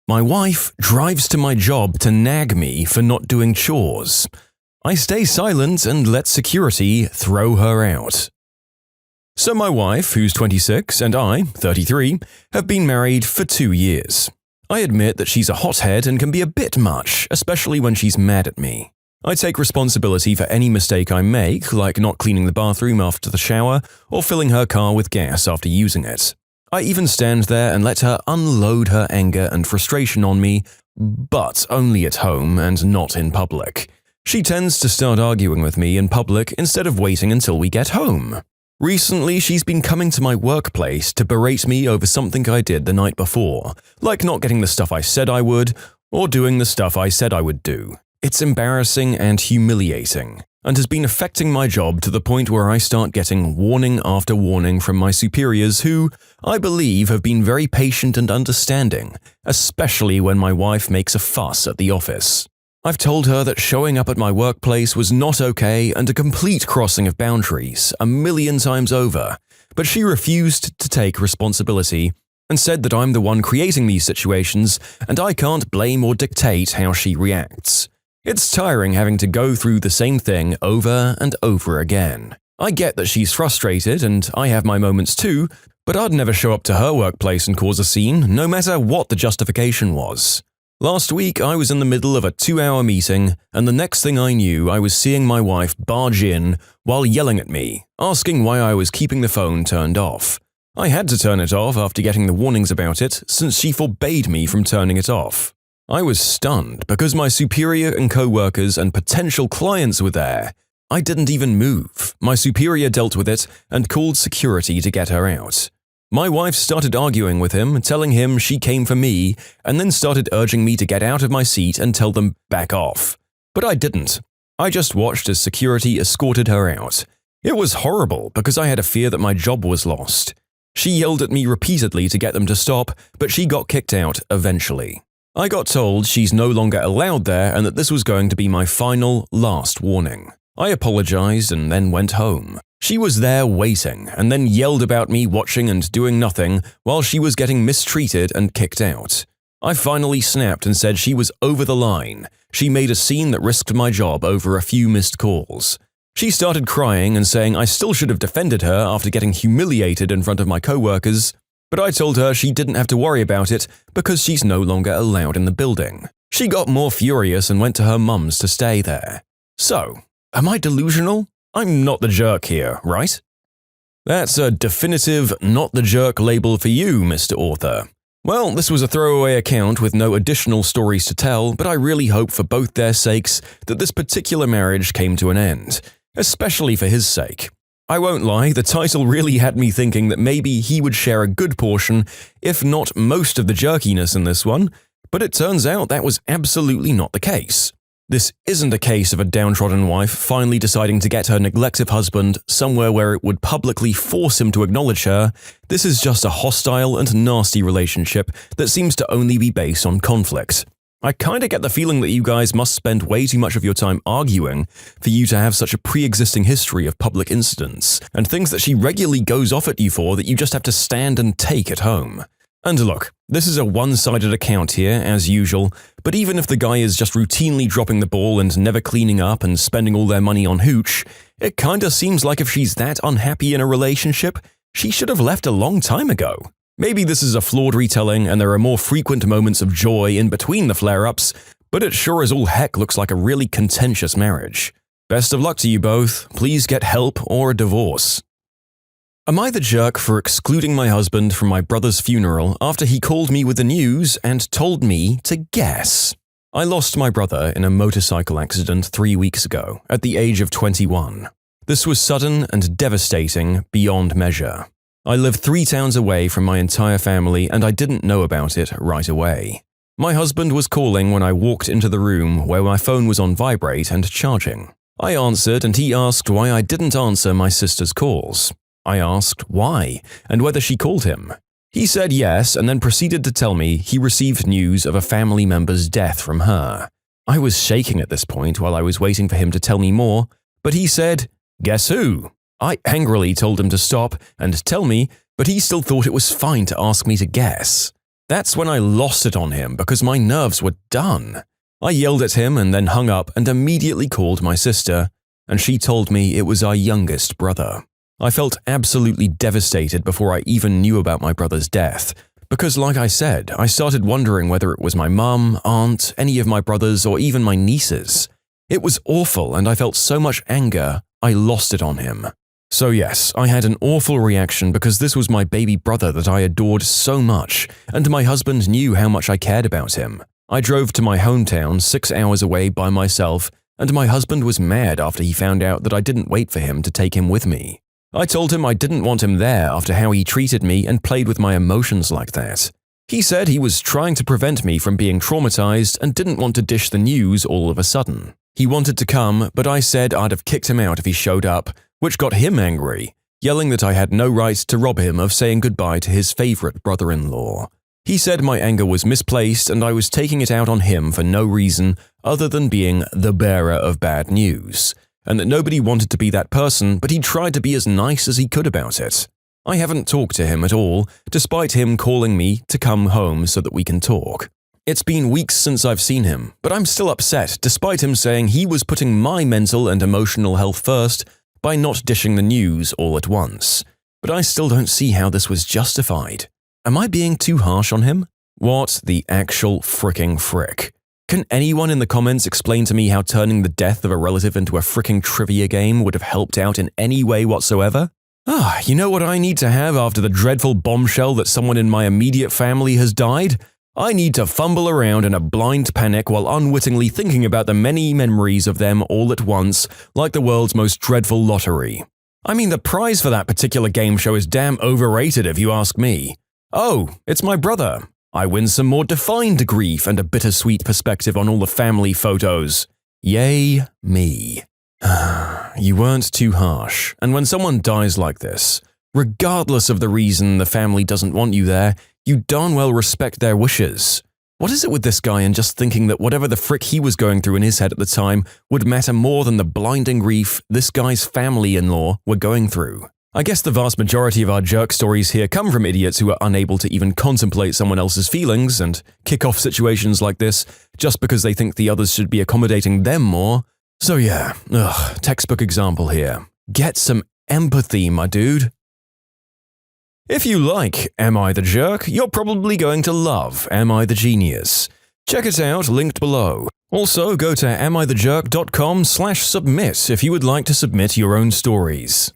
My wife drives to my job to nag me for not doing chores. I stay silent and let security throw her out. So my wife, who's 26, and I, 33, have been married for 2 years. I admit that she's a hothead and can be a bit much, especially when she's mad at me. I take responsibility for any mistake I make, like not cleaning the bathroom after the shower or filling her car with gas after using it. I even stand there and let her unload her anger and frustration on me, but only at home and not in public. She tends to start arguing with me in public instead of waiting until we get home. Recently, she's been coming to my workplace to berate me over something I did the night before, like not getting the stuff I said I would, or doing the stuff I said I would do. It's embarrassing and humiliating, and has been affecting my job to the point where I start getting warning after warning from my superiors who, I believe, have been very patient and understanding, especially when my wife makes a fuss at the office. I've told her that showing up at my workplace was not okay and a complete crossing of boundaries a million times over, but she refused to take responsibility and said that I'm the one creating these situations and I can't blame or dictate how she reacts. It's tiring having to go through the same thing over and over again. I get that she's frustrated and I have my moments too, but I'd never show up to her workplace and cause a scene, no matter what the justification was. Last week, I was in the middle of a 2-hour meeting, and the next thing I knew, I was seeing my wife barge in while yelling at me, asking why I was keeping the phone turned off. I had to turn it off after getting the warnings about it, since she forbade me from turning it off. I was stunned because my superior and co-workers and potential clients were there. I didn't even move. My superior dealt with it and called security to get her out. My wife started arguing with him, telling him she came for me, and then started urging me to get out of my seat and tell them back off. But I didn't. I just watched as security escorted her out. It was horrible because I had a fear that my job was lost. She yelled at me repeatedly to get them to stop, but she got kicked out eventually. I got told she's no longer allowed there and that this was going to be my final, last warning. I apologized and then went home. She was there waiting and then yelled about me watching and doing nothing while she was getting mistreated and kicked out. I finally snapped and said she was over the line. She made a scene that risked my job over a few missed calls. She started crying and saying I still should have defended her after getting humiliated in front of my coworkers, but I told her she didn't have to worry about it because she's no longer allowed in the building. She got more furious and went to her mum's to stay there. So, am I delusional? I'm not the jerk here, right? That's a definitive not the jerk label for you, Mr. Author. Well, this was a throwaway account with no additional stories to tell, but I really hope for both their sakes that this particular marriage came to an end, especially for his sake. I won't lie, the title really had me thinking that maybe he would share a good portion, if not most of the jerkiness in this one, but it turns out that was absolutely not the case. This isn't a case of a downtrodden wife finally deciding to get her neglective husband somewhere where it would publicly force him to acknowledge her. This is just a hostile and nasty relationship that seems to only be based on conflict. I kinda get the feeling that you guys must spend way too much of your time arguing for you to have such a pre-existing history of public incidents and things that she regularly goes off at you for that you just have to stand and take at home. And look, this is a one-sided account here, as usual, but even if the guy is just routinely dropping the ball and never cleaning up and spending all their money on hooch, it kinda seems like if she's that unhappy in a relationship, she should have left a long time ago. Maybe this is a flawed retelling and there are more frequent moments of joy in between the flare-ups, but it sure as all heck looks like a really contentious marriage. Best of luck to you both. Please get help or a divorce. Am I the jerk for excluding my husband from my brother's funeral after he called me with the news and told me to guess? I lost my brother in a motorcycle accident 3 weeks ago, at the age of 21. This was sudden and devastating beyond measure. I live 3 towns away from my entire family and I didn't know about it right away. My husband was calling when I walked into the room where my phone was on vibrate and charging. I answered and he asked why I didn't answer my sister's calls. I asked why, and whether she called him. He said yes, and then proceeded to tell me he received news of a family member's death from her. I was shaking at this point while I was waiting for him to tell me more, but he said, "Guess who?" I angrily told him to stop and tell me, but he still thought it was fine to ask me to guess. That's when I lost it on him because my nerves were done. I yelled at him and then hung up and immediately called my sister, and she told me it was our youngest brother. I felt absolutely devastated before I even knew about my brother's death, because like I said, I started wondering whether it was my mum, aunt, any of my brothers, or even my nieces. It was awful and I felt so much anger, I lost it on him. So yes, I had an awful reaction because this was my baby brother that I adored so much, and my husband knew how much I cared about him. I drove to my hometown 6 hours away by myself, and my husband was mad after he found out that I didn't wait for him to take him with me. I told him I didn't want him there after how he treated me and played with my emotions like that. He said he was trying to prevent me from being traumatized and didn't want to dish the news all of a sudden. He wanted to come, but I said I'd have kicked him out if he showed up, which got him angry, yelling that I had no right to rob him of saying goodbye to his favorite brother-in-law. He said my anger was misplaced and I was taking it out on him for no reason other than being the bearer of bad news, and that nobody wanted to be that person, but he tried to be as nice as he could about it. I haven't talked to him at all, despite him calling me to come home so that we can talk. It's been weeks since I've seen him, but I'm still upset despite him saying he was putting my mental and emotional health first by not dishing the news all at once. But I still don't see how this was justified. Am I being too harsh on him? What the actual fricking frick? Can anyone in the comments explain to me how turning the death of a relative into a fricking trivia game would have helped out in any way whatsoever? You know what I need to have after the dreadful bombshell that someone in my immediate family has died? I need to fumble around in a blind panic while unwittingly thinking about the many memories of them all at once, like the world's most dreadful lottery. I mean, the prize for that particular game show is damn overrated if you ask me. Oh, it's my brother. I win some more defined grief and a bittersweet perspective on all the family photos. Yay, me. You weren't too harsh, and when someone dies like this, regardless of the reason the family doesn't want you there, you darn well respect their wishes. What is it with this guy and just thinking that whatever the frick he was going through in his head at the time would matter more than the blinding grief this guy's family-in-law were going through? I guess the vast majority of our jerk stories here come from idiots who are unable to even contemplate someone else's feelings and kick off situations like this just because they think the others should be accommodating them more. So yeah, textbook example here. Get some empathy, my dude. If you like Am I the Jerk, you're probably going to love Am I the Genius. Check it out, linked below. Also, go to AmITheJerk.com/submit if you would like to submit your own stories.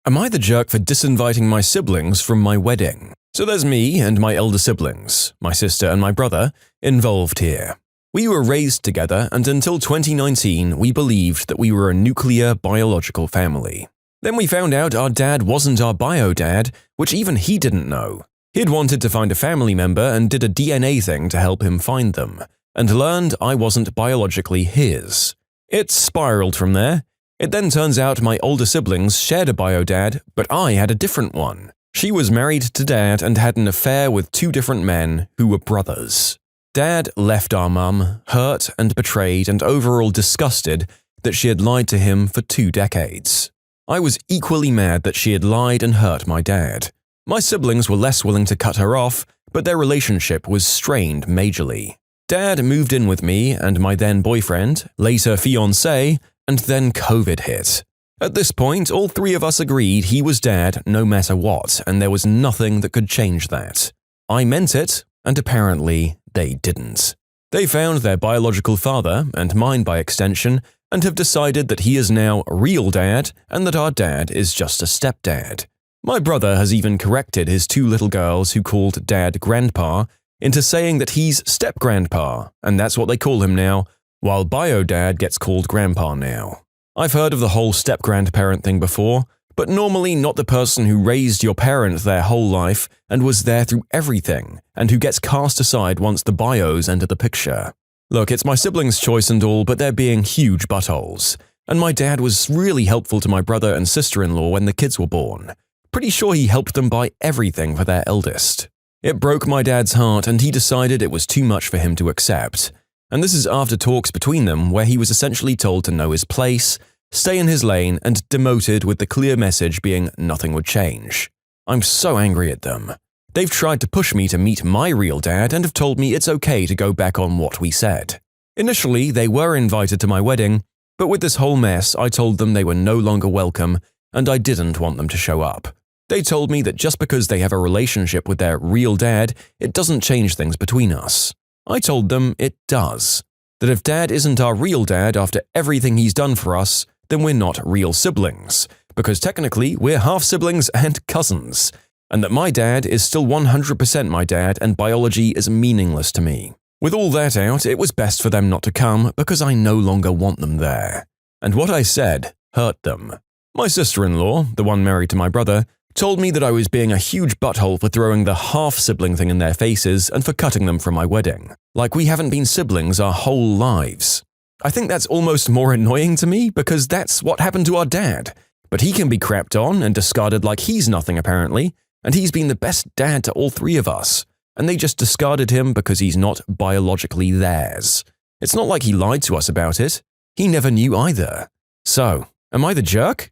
Am I the jerk for disinviting my siblings from my wedding? So there's me and my elder siblings, my sister and my brother, involved here. We were raised together, and until 2019, we believed that we were a nuclear biological family. Then we found out our dad wasn't our bio dad, which even he didn't know. He'd wanted to find a family member and did a DNA thing to help him find them, and learned I wasn't biologically his. It spiraled from there. It then turns out my older siblings shared a bio dad, but I had a different one. She was married to Dad and had an affair with 2 different men who were brothers. Dad left our mum, hurt and betrayed and overall disgusted that she had lied to him for 2 decades. I was equally mad that she had lied and hurt my dad. My siblings were less willing to cut her off, but their relationship was strained majorly. Dad moved in with me and my then boyfriend, later fiancé, and then COVID hit. At this point, all 3 of us agreed he was Dad no matter what, and there was nothing that could change that. I meant it, and apparently they didn't. They found their biological father, and mine by extension, and have decided that he is now real Dad and that our dad is just a stepdad. My brother has even corrected his 2 little girls who called Dad Grandpa into saying that he's step-grandpa, and that's what they call him now, while bio-dad gets called grandpa now. I've heard of the whole step-grandparent thing before, but normally not the person who raised your parent their whole life and was there through everything, and who gets cast aside once the bios enter the picture. Look, it's my siblings' choice and all, but they're being huge buttholes. And my dad was really helpful to my brother and sister-in-law when the kids were born. Pretty sure he helped them buy everything for their eldest. It broke my dad's heart and he decided it was too much for him to accept. And this is after talks between them where he was essentially told to know his place, stay in his lane, and demoted with the clear message being nothing would change. I'm so angry at them. They've tried to push me to meet my real dad and have told me it's okay to go back on what we said. Initially, they were invited to my wedding, but with this whole mess, I told them they were no longer welcome and I didn't want them to show up. They told me that just because they have a relationship with their real dad, it doesn't change things between us. I told them it does. That if dad isn't our real dad after everything he's done for us, then we're not real siblings, because technically we're half-siblings and cousins, and that my dad is still 100% my dad and biology is meaningless to me. With all that out, it was best for them not to come because I no longer want them there. And what I said hurt them. My sister-in-law, the one married to my brother, told me that I was being a huge butthole for throwing the half-sibling thing in their faces and for cutting them from my wedding. Like we haven't been siblings our whole lives. I think that's almost more annoying to me because that's what happened to our dad. But he can be crapped on and discarded like he's nothing apparently, and he's been the best dad to all three of us. And they just discarded him because he's not biologically theirs. It's not like he lied to us about it. He never knew either. So, am I the jerk?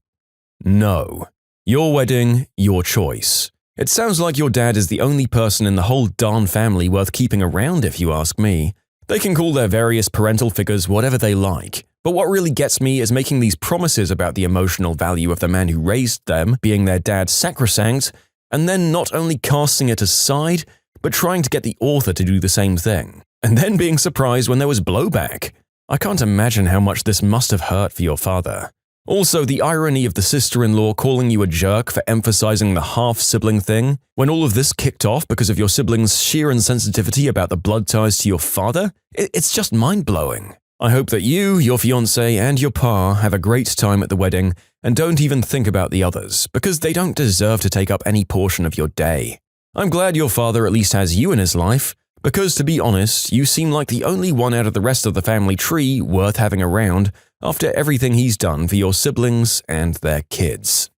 No. Your wedding, your choice. It sounds like your dad is the only person in the whole darn family worth keeping around if you ask me. They can call their various parental figures whatever they like, but what really gets me is making these promises about the emotional value of the man who raised them being their dad sacrosanct, and then not only casting it aside, but trying to get the author to do the same thing, and then being surprised when there was blowback. I can't imagine how much this must have hurt for your father. Also, the irony of the sister-in-law calling you a jerk for emphasizing the half-sibling thing, when all of this kicked off because of your siblings' sheer insensitivity about the blood ties to your father, it's just mind-blowing. I hope that you, your fiancé, and your pa have a great time at the wedding and don't even think about the others, because they don't deserve to take up any portion of your day. I'm glad your father at least has you in his life, because to be honest, you seem like the only one out of the rest of the family tree worth having around after everything he's done for your siblings and their kids.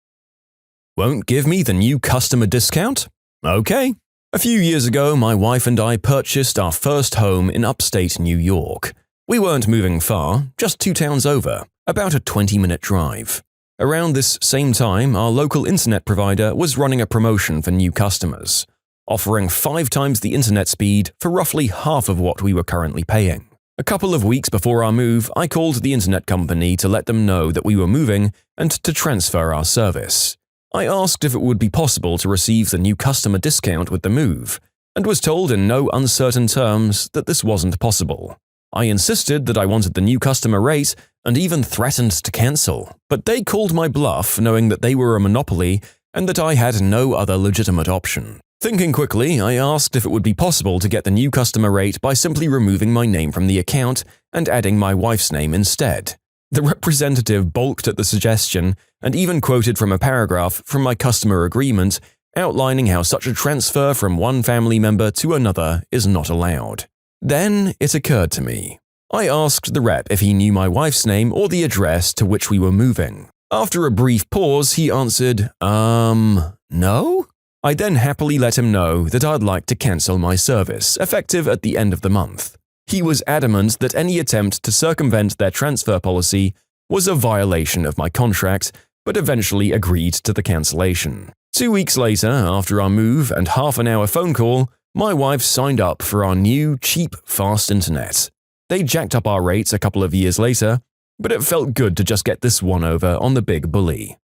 Won't give me the new customer discount? Okay. A few years ago, my wife and I purchased our first home in upstate New York. We weren't moving far, just 2 towns over, about a 20-minute drive. Around this same time, our local internet provider was running a promotion for new customers, offering 5 times the internet speed for roughly half of what we were currently paying. A couple of weeks before our move, I called the internet company to let them know that we were moving and to transfer our service. I asked if it would be possible to receive the new customer discount with the move, and was told in no uncertain terms that this wasn't possible. I insisted that I wanted the new customer rate and even threatened to cancel, but they called my bluff knowing that they were a monopoly and that I had no other legitimate option. Thinking quickly, I asked if it would be possible to get the new customer rate by simply removing my name from the account and adding my wife's name instead. The representative balked at the suggestion and even quoted from a paragraph from my customer agreement outlining how such a transfer from one family member to another is not allowed. Then it occurred to me. I asked the rep if he knew my wife's name or the address to which we were moving. After a brief pause, he answered, no? I then happily let him know that I'd like to cancel my service, effective at the end of the month. He was adamant that any attempt to circumvent their transfer policy was a violation of my contract, but eventually agreed to the cancellation. 2 weeks later, after our move and half an hour phone call, my wife signed up for our new, cheap, fast internet. They jacked up our rates a couple of years later, but it felt good to just get this one over on the big bully.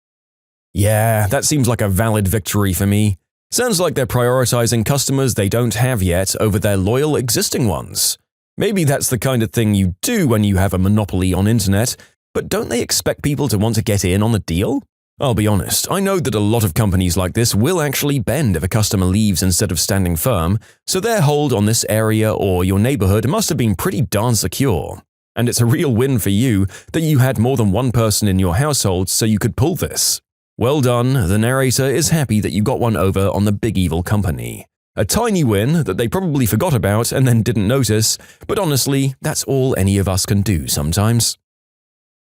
Yeah, that seems like a valid victory for me. Sounds like they're prioritizing customers they don't have yet over their loyal existing ones. Maybe that's the kind of thing you do when you have a monopoly on internet, but don't they expect people to want to get in on the deal? I'll be honest, I know that a lot of companies like this will actually bend if a customer leaves instead of standing firm, so their hold on this area or your neighborhood must have been pretty darn secure. And it's a real win for you that you had more than one person in your household so you could pull this. Well done, the narrator is happy that you got one over on the big evil company. A tiny win that they probably forgot about and then didn't notice, but honestly, that's all any of us can do sometimes.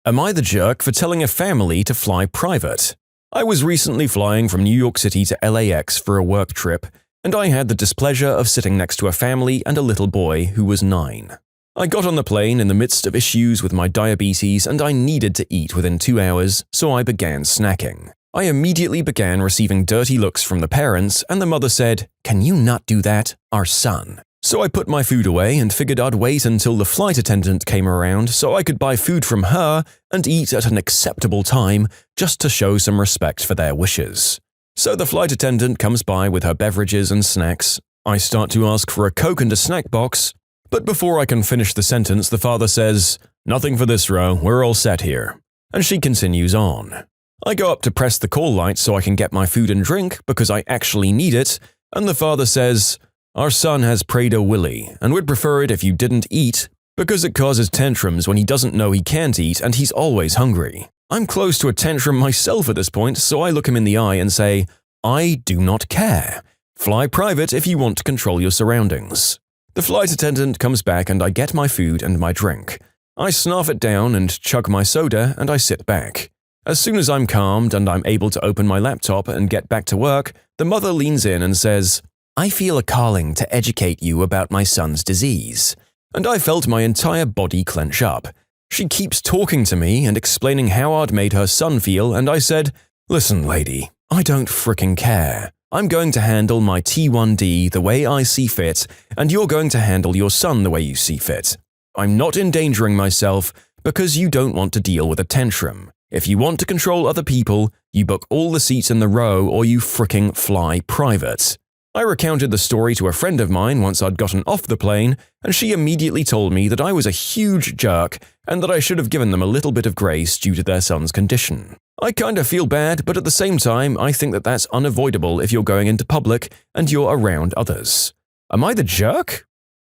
Am I the jerk for telling a family to fly private? I was recently flying from New York City to LAX for a work trip, and I had the displeasure of sitting next to a family and a little boy who was 9. I got on the plane in the midst of issues with my diabetes and I needed to eat within 2 hours, so I began snacking. I immediately began receiving dirty looks from the parents, and the mother said, "Can you not do that? Our son." So I put my food away and figured I'd wait until the flight attendant came around so I could buy food from her and eat at an acceptable time just to show some respect for their wishes. So the flight attendant comes by with her beverages and snacks. I start to ask for a Coke and a snack box, but before I can finish the sentence, the father says, "Nothing for this row, we're all set here." And she continues on. I go up to press the call light so I can get my food and drink because I actually need it, and the father says, "Our son has Prader-Willi, and would prefer it if you didn't eat because it causes tantrums when he doesn't know he can't eat and he's always hungry." I'm close to a tantrum myself at this point, so I look him in the eye and say, "I do not care. Fly private if you want to control your surroundings." The flight attendant comes back and I get my food and my drink. I snarf it down and chug my soda and I sit back. As soon as I'm calmed and I'm able to open my laptop and get back to work, the mother leans in and says, "I feel a calling to educate you about my son's disease." And I felt my entire body clench up. She keeps talking to me and explaining how I'd made her son feel, and I said, "Listen, lady, I don't fricking care. I'm going to handle my T1D the way I see fit, and you're going to handle your son the way you see fit. I'm not endangering myself because you don't want to deal with a tantrum. If you want to control other people, you book all the seats in the row or you fricking fly private." I recounted the story to a friend of mine once I'd gotten off the plane, and she immediately told me that I was a huge jerk and that I should have given them a little bit of grace due to their son's condition. I kinda feel bad, but at the same time, I think that that's unavoidable if you're going into public and you're around others. Am I the jerk?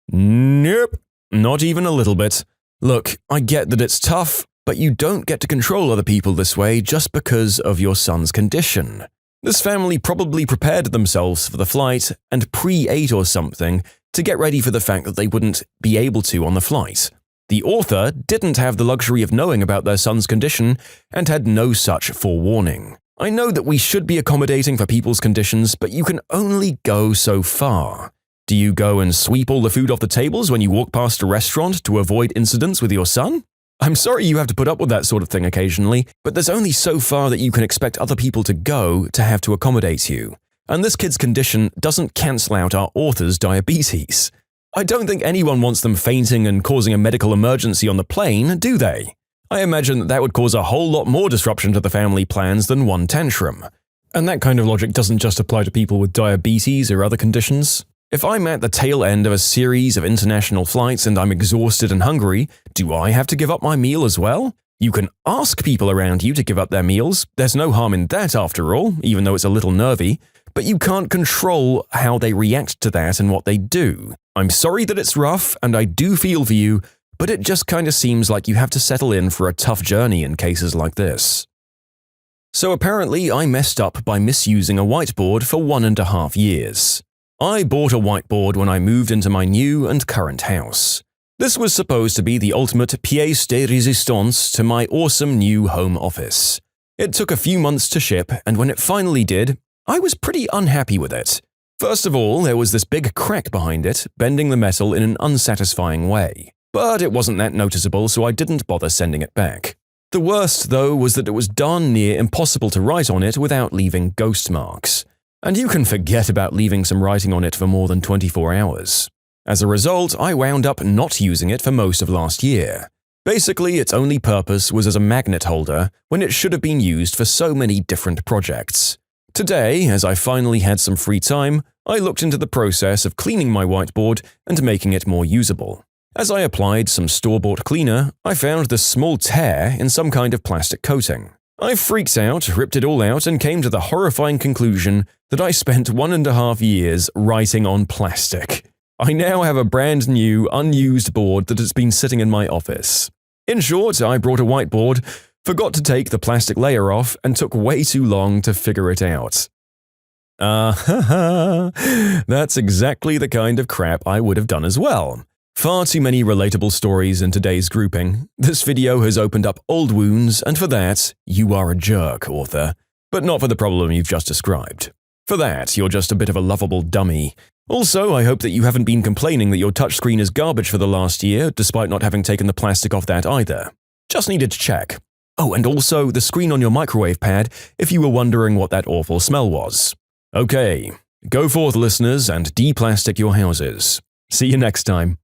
Nope, not even a little bit. Look, I get that it's tough, but you don't get to control other people this way just because of your son's condition. This family probably prepared themselves for the flight and pre-ate or something to get ready for the fact that they wouldn't be able to on the flight. The author didn't have the luxury of knowing about their son's condition and had no such forewarning. I know that we should be accommodating for people's conditions, but you can only go so far. Do you go and sweep all the food off the tables when you walk past a restaurant to avoid incidents with your son? I'm sorry you have to put up with that sort of thing occasionally, but there's only so far that you can expect other people to go to have to accommodate you. And this kid's condition doesn't cancel out our author's diabetes. I don't think anyone wants them fainting and causing a medical emergency on the plane, do they? I imagine that would cause a whole lot more disruption to the family plans than one tantrum. And that kind of logic doesn't just apply to people with diabetes or other conditions. If I'm at the tail end of a series of international flights and I'm exhausted and hungry, do I have to give up my meal as well? You can ask people around you to give up their meals. There's no harm in that after all, even though it's a little nervy. But you can't control how they react to that and what they do. I'm sorry that it's rough, and I do feel for you, but it just kind of seems like you have to settle in for a tough journey in cases like this. So apparently I messed up by misusing a whiteboard for 1.5 years. I bought a whiteboard when I moved into my new and current house. This was supposed to be the ultimate pièce de résistance to my awesome new home office. It took a few months to ship, and when it finally did, I was pretty unhappy with it. First of all, there was this big crack behind it, bending the metal in an unsatisfying way. But it wasn't that noticeable, so I didn't bother sending it back. The worst, though, was that it was darn near impossible to write on it without leaving ghost marks. And you can forget about leaving some writing on it for more than 24 hours. As a result, I wound up not using it for most of last year. Basically, its only purpose was as a magnet holder when it should have been used for so many different projects. Today, as I finally had some free time, I looked into the process of cleaning my whiteboard and making it more usable. As I applied some store-bought cleaner, I found this small tear in some kind of plastic coating. I freaked out, ripped it all out, and came to the horrifying conclusion that I spent 1.5 years writing on plastic. I now have a brand new, unused board that has been sitting in my office. In short, I brought a whiteboard, forgot to take the plastic layer off, and took way too long to figure it out. That's exactly the kind of crap I would have done as well. Far too many relatable stories in today's grouping. This video has opened up old wounds, and for that, you are a jerk, author. But not for the problem you've just described. For that, you're just a bit of a lovable dummy. Also, I hope that you haven't been complaining that your touchscreen is garbage for the last year, despite not having taken the plastic off that either. Just needed to check. Oh, and also the screen on your microwave pad if you were wondering what that awful smell was. Okay, go forth, listeners, and de-plastic your houses. See you next time.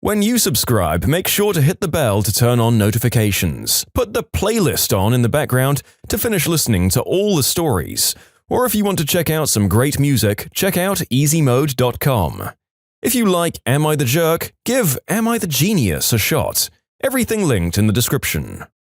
When you subscribe, make sure to hit the bell to turn on notifications. Put the playlist on in the background to finish listening to all the stories. Or if you want to check out some great music, check out easymode.com. If you like Am I the Jerk, give Am I the Genius a shot. Everything linked in the description.